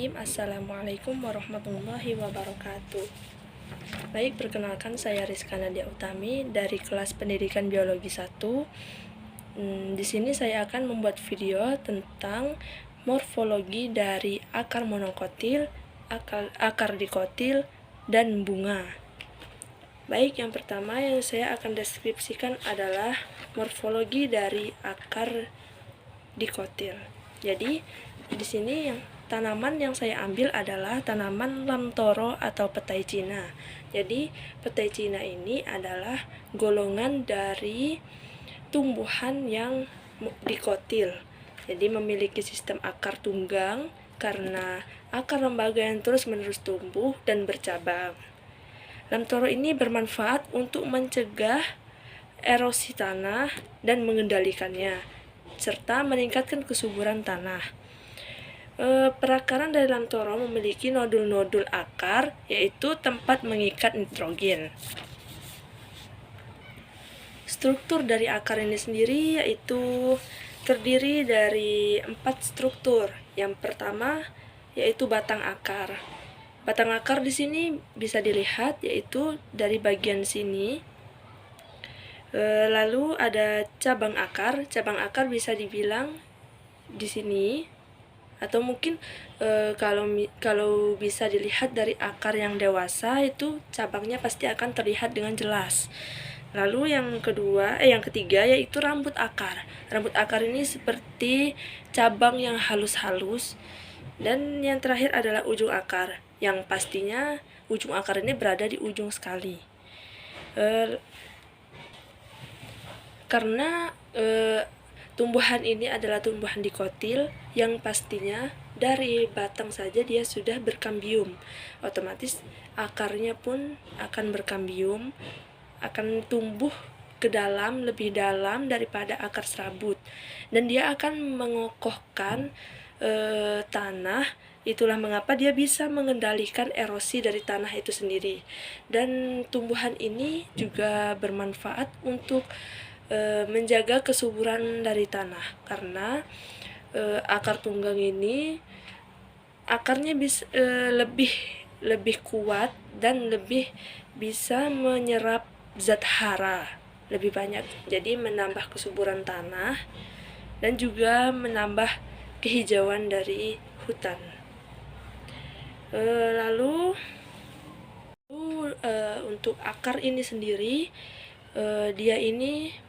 Bismillahirrahmanirrahim. Assalamualaikum warahmatullahi wabarakatuh. Baik, perkenalkan saya Rizka Nadia Utami dari kelas Pendidikan Biologi 1. Di sini saya akan membuat video tentang morfologi dari akar monokotil, akar dikotil, dan bunga. Baik, yang pertama yang saya akan deskripsikan adalah morfologi dari akar dikotil. Jadi, di sini tanaman yang saya ambil adalah tanaman lamtoro atau petai Cina. Jadi, petai Cina ini adalah golongan dari tumbuhan yang dikotil. Jadi, memiliki sistem akar tunggang karena akar lembaga yang terus-menerus tumbuh dan bercabang. Lamtoro ini bermanfaat untuk mencegah erosi tanah dan mengendalikannya, serta meningkatkan kesuburan tanah. Perakaran dari lamtoro memiliki nodul-nodul akar, yaitu tempat mengikat nitrogen. Struktur dari akar ini sendiri yaitu terdiri dari 4 struktur. Yang pertama yaitu batang akar. Batang akar di sini bisa dilihat yaitu dari bagian sini. Lalu ada cabang akar. Cabang akar bisa dibilang di sini, atau mungkin kalau bisa dilihat dari akar yang dewasa itu cabangnya pasti akan terlihat dengan jelas. Lalu yang ketiga yaitu rambut akar. Rambut akar ini seperti cabang yang halus-halus. Dan yang terakhir adalah ujung akar, yang pastinya ujung akar ini berada di ujung sekali. Karena tumbuhan ini adalah tumbuhan dikotil yang pastinya dari batang saja dia sudah berkambium. Otomatis akarnya pun akan berkambium, akan tumbuh ke dalam, lebih dalam daripada akar serabut. Dan dia akan mengokohkan tanah. Itulah mengapa dia bisa mengendalikan erosi dari tanah itu sendiri. Dan tumbuhan ini juga bermanfaat untuk menjaga kesuburan dari tanah, karena akar tunggang ini akarnya bisa lebih kuat dan lebih bisa menyerap zat hara lebih banyak, jadi menambah kesuburan tanah dan juga menambah kehijauan dari hutan. Lalu untuk akar ini sendiri, dia ini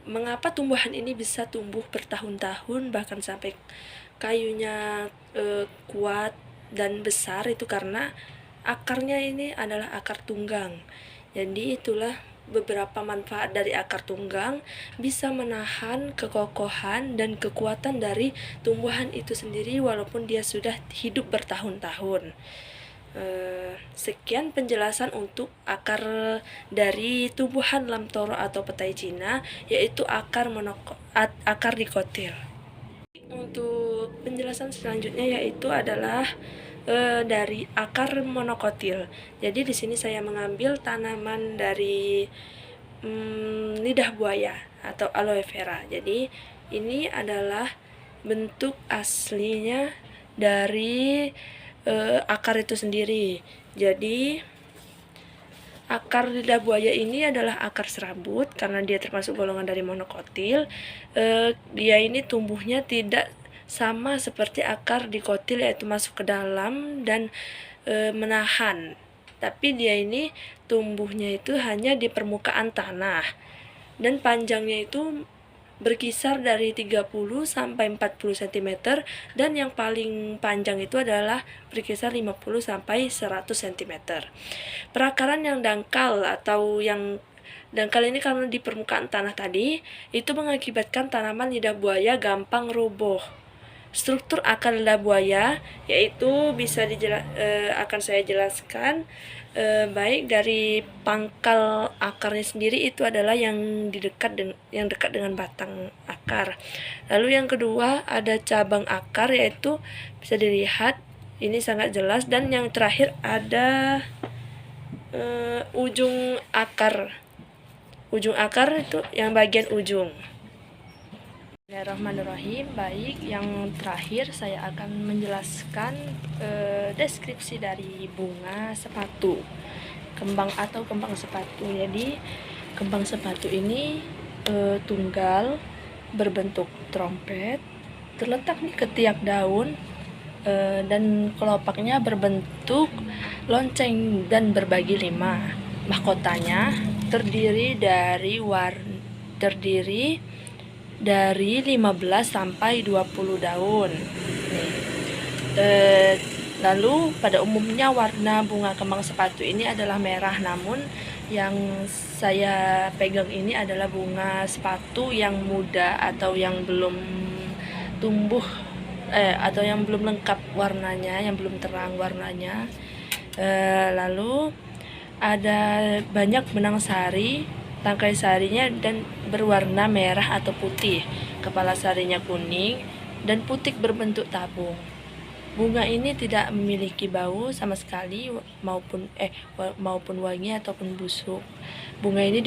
mengapa tumbuhan ini bisa tumbuh bertahun-tahun bahkan sampai kayunya kuat dan besar, itu karena akarnya ini adalah akar tunggang. Jadi itulah beberapa manfaat dari akar tunggang, bisa menahan kekokohan dan kekuatan dari tumbuhan itu sendiri walaupun dia sudah hidup bertahun-tahun. Sekian penjelasan untuk akar dari tumbuhan lamtoro atau petai Cina, yaitu akar dikotil. Untuk penjelasan selanjutnya yaitu adalah dari akar monokotil. Jadi di sini saya mengambil tanaman dari lidah buaya atau aloe vera. Jadi ini adalah bentuk aslinya dari akar itu sendiri. Jadi akar lidah buaya ini adalah akar serabut karena dia termasuk golongan dari monokotil. Dia ini tumbuhnya tidak sama seperti akar dikotil, yaitu masuk ke dalam dan menahan. Tapi dia ini tumbuhnya itu hanya di permukaan tanah. Dan panjangnya itu berkisar dari 30 sampai 40 cm, dan yang paling panjang itu adalah berkisar 50 sampai 100 cm. Perakaran yang dangkal atau yang dangkal ini karena di permukaan tanah tadi, itu mengakibatkan tanaman lidah buaya gampang roboh. Struktur akar lidah buaya yaitu bisa akan saya jelaskan. Baik dari pangkal akarnya sendiri, itu adalah yang dekat dengan batang akar. Lalu yang kedua ada cabang akar, yaitu bisa dilihat ini sangat jelas. Dan yang terakhir ada ujung akar. Ujung akar itu yang bagian ujung. Bismillahirrahmanirrahim. Baik, yang terakhir saya akan menjelaskan deskripsi dari bunga sepatu, kembang sepatu. Jadi kembang sepatu ini tunggal, berbentuk trompet, terletak di ketiak daun, dan kelopaknya berbentuk lonceng dan berbagi 5. Mahkotanya terdiri dari 15 sampai 20 daun. Lalu pada umumnya warna bunga kembang sepatu ini adalah merah, namun yang saya pegang ini adalah bunga sepatu yang muda atau yang belum tumbuh atau yang belum lengkap warnanya, yang belum terang warnanya. Lalu ada banyak benang sari, tangkai sarinya dan berwarna merah atau putih, kepala sarinya kuning dan putik berbentuk tabung. Bunga ini tidak memiliki bau sama sekali maupun wangi ataupun busuk. Bunga ini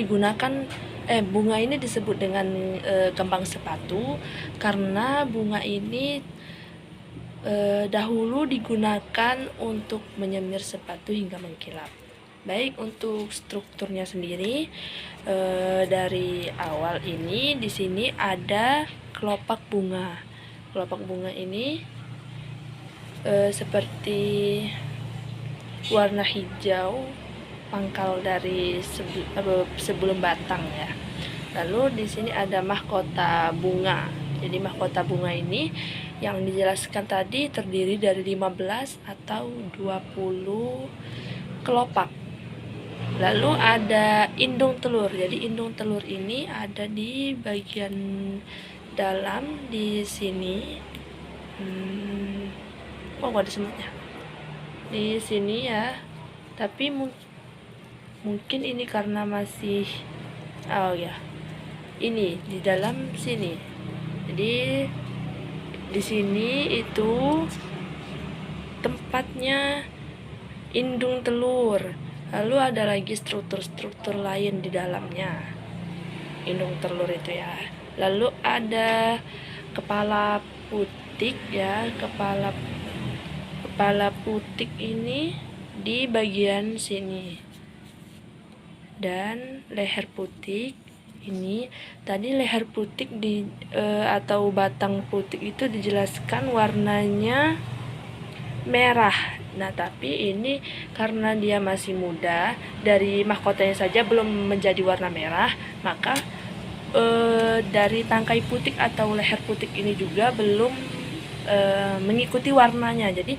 disebut dengan kembang sepatu karena bunga ini dahulu digunakan untuk menyemir sepatu hingga mengkilap. Baik, untuk strukturnya sendiri dari awal ini di sini ada kelopak bunga. Kelopak bunga ini seperti warna hijau pangkal dari sebelum batang ya. Lalu di sini ada mahkota bunga. Jadi mahkota bunga ini yang dijelaskan tadi terdiri dari 15 atau 20 kelopak. Lalu ada indung telur. Jadi indung telur ini ada di bagian dalam di sini. Ada semuanya di sini ya. Tapi mungkin ini karena masih ini di dalam sini. Jadi di sini itu tempatnya indung telur. Lalu ada lagi struktur-struktur lain di dalamnya indung telur itu ya. Lalu ada kepala putik ya. Kepala putik ini di bagian sini. Dan leher putik ini, tadi leher putik atau batang putik itu dijelaskan warnanya merah. Nah, tapi ini karena dia masih muda, dari mahkotanya saja belum menjadi warna merah, maka dari tangkai putik atau leher putik ini juga belum mengikuti warnanya. Jadi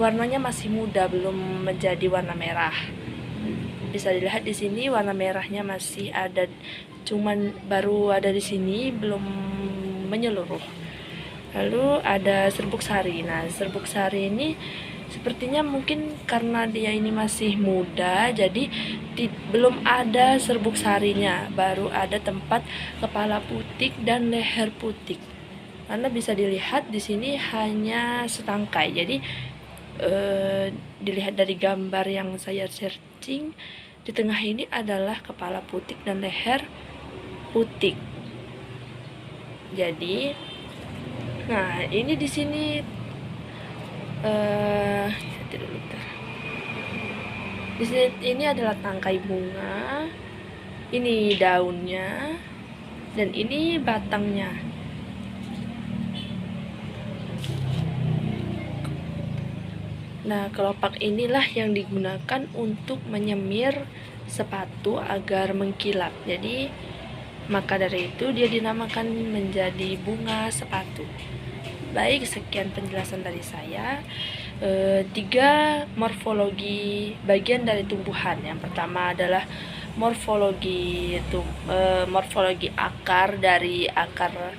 warnanya masih muda, belum menjadi warna merah. Bisa dilihat di sini warna merahnya masih ada, cuman baru ada di sini, belum menyeluruh. Lalu ada serbuk sari. Nah, serbuk sari ini sepertinya mungkin karena dia ini masih muda, jadi belum ada serbuk sarinya, baru ada tempat kepala putik dan leher putik. Karena bisa dilihat di sini hanya setangkai. Jadi dilihat dari gambar yang saya searching, di tengah ini adalah kepala putik dan leher putik. Jadi nah, ini di sini di sini ini adalah tangkai bunga, ini daunnya, dan ini batangnya. Nah, kelopak inilah yang digunakan untuk menyemir sepatu agar mengkilap. Jadi maka dari itu dia dinamakan menjadi bunga sepatu. Baik, sekian penjelasan dari saya. 3 morfologi bagian dari tumbuhan. Yang pertama adalah morfologi akar dari akar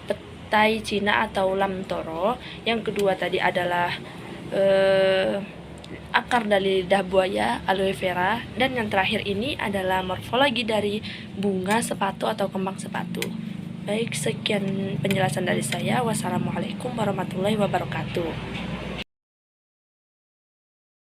petai Cina atau lamtoro. Yang kedua tadi adalah akar dari lidah buaya, aloe vera, dan yang terakhir ini adalah morfologi dari bunga sepatu atau kembang sepatu. Baik, sekian penjelasan dari saya. Wassalamualaikum warahmatullahi wabarakatuh.